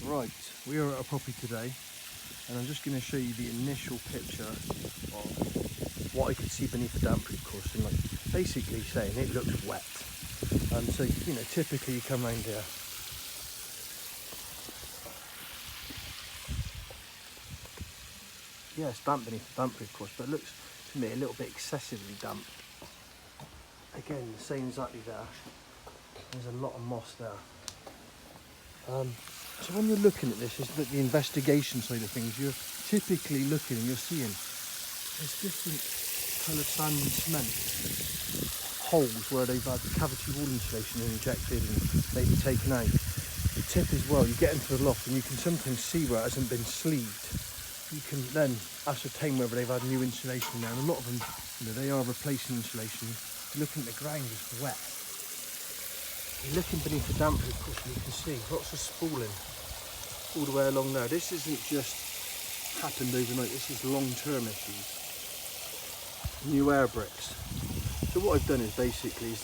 Right, we are at a property today and I'm just going to show you the initial picture of what I could see beneath the damp proof course, and like basically saying it looks wet. So you know, typically you come around here, yeah, it's damp beneath the damp proof course, but it looks to me a little bit excessively damp. Again, the same exactly there. There's a lot of moss there. So when you're looking at this, is that the investigation side of things, you're typically looking and you're seeing there's different coloured sand and cement holes where they've had cavity wall insulation injected and maybe taken out. The tip as well, you get into the loft and you can sometimes see where it hasn't been sleeved. You can then ascertain whether they've had new insulation there, and a lot of them, you know, they are replacing insulation. You're looking at the ground, it's wet. You're looking beneath the damp proof course and you can see lots of spalling all the way along there. This isn't just happened overnight, this is long-term issues. New air bricks. So what I've done is basically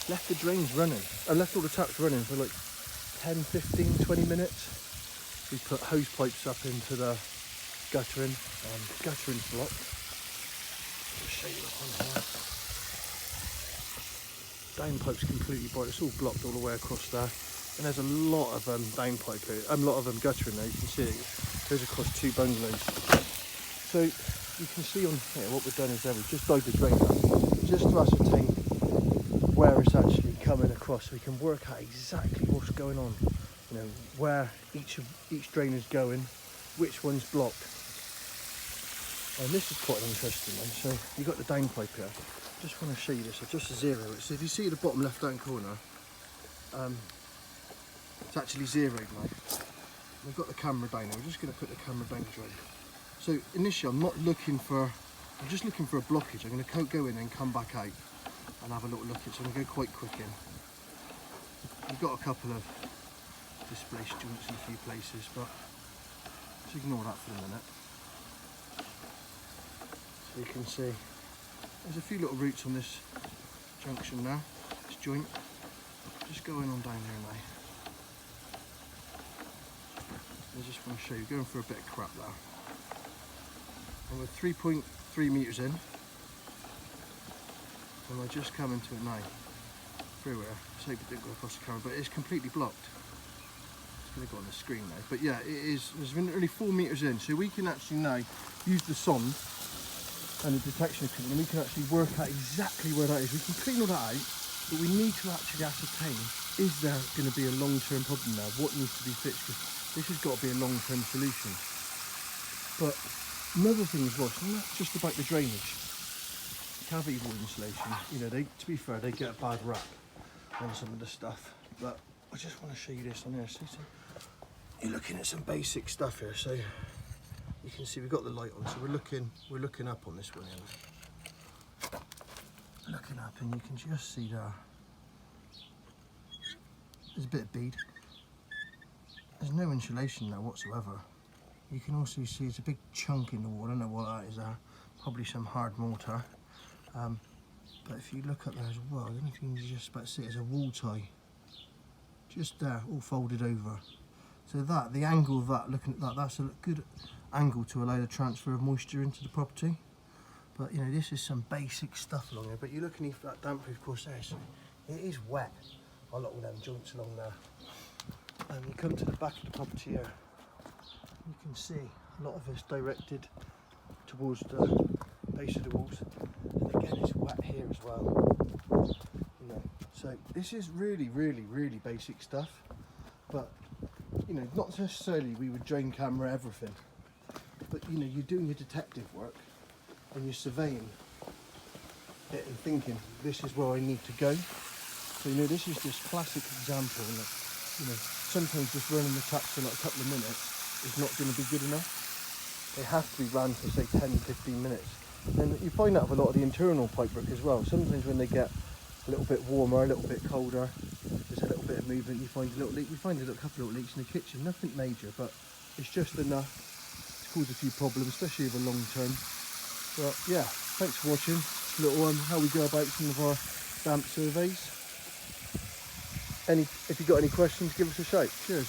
left the drains running. I left all the taps running for like 10, 15, 20 minutes. We put hose pipes up into the guttering. Guttering's blocked. I'll show you up on here. Downpipe's completely blocked. It's all blocked all the way across there. And there's a lot of downpipe here, a lot of guttering there. You can see it goes across two bungalows. So you can see on here what we've done is we've just dug the drain up just to ascertain where it's actually coming across, so we can work out exactly what's going on. You know, where each drain is going, which one's blocked. And this is quite an interesting one. So you've got the downpipe here. Just want to show you this. I'll just zero it. So if you see the bottom left hand corner, it's actually zeroed now. We've got the camera down now. We're just going to put the camera down the drain. So initially I'm just looking for a blockage. I'm going to go in and come back out and have a little look at it. So I'm going to go quite quick in. We've got a couple of displaced joints in a few places, but just ignore that for a minute. So you can see there's a few little roots on this junction now, this joint. Just going on down there now. I just want to show you, going for a bit of crap there. And we're 3.3 metres in. And we're just coming to it now. Through here. I hope it didn't go across the camera, but it's completely blocked. It's going to go on the screen now. But yeah, it is, there's been only 4 metres in, so we can actually now use the sonde and the detection equipment, and we can actually work out exactly where that is. We can clean all that out, but we need to actually ascertain, is there going to be a long-term problem there? What needs to be fixed? Because this has got to be a long-term solution. But another thing as well, it's not just about the drainage. Cavity wall insulation, you know, to be fair, they get a bad rap on some of the stuff. But I just want to show you this on here. So you're looking at some basic stuff here. So you can see we've got the light on, so we're looking up on this one here. Looking up, and you can just see there. There's a bit of bead. There's no insulation there whatsoever. You can also see it's a big chunk in the wall. I don't know what that is there. Probably some hard mortar. But if you look up there as well, the only thing you just about to see is a wall tie. Just there, all folded over. So that, the angle of that, looking at that, that's a good angle to allow the transfer of moisture into the property. But you know, this is some basic stuff along here. But you're looking at that damp proof course there, so it is wet. A lot of them joints along there. And you come to the back of the property here, you can see a lot of it's directed towards the base of the walls. And again, it's wet here as well. You know, so this is really, really, really basic stuff. But you know, not necessarily we would drain camera everything. But you know, you're doing your detective work and you're surveying it and thinking, this is where I need to go. So you know, this is just classic example that, you know, sometimes just running the taps for like a couple of minutes is not going to be good enough. They have to be run for say 10-15 minutes. And you find that with a lot of the internal pipework as well. Sometimes when they get a little bit warmer, a little bit colder, there's a little bit of movement, you find a little leak. We find a couple of little leaks in the kitchen, nothing major, but it's just enough to cause a few problems, especially over long term. But yeah, thanks for watching. A little how we go about some of our damp surveys. If you've got any questions, give us a shout. Cheers.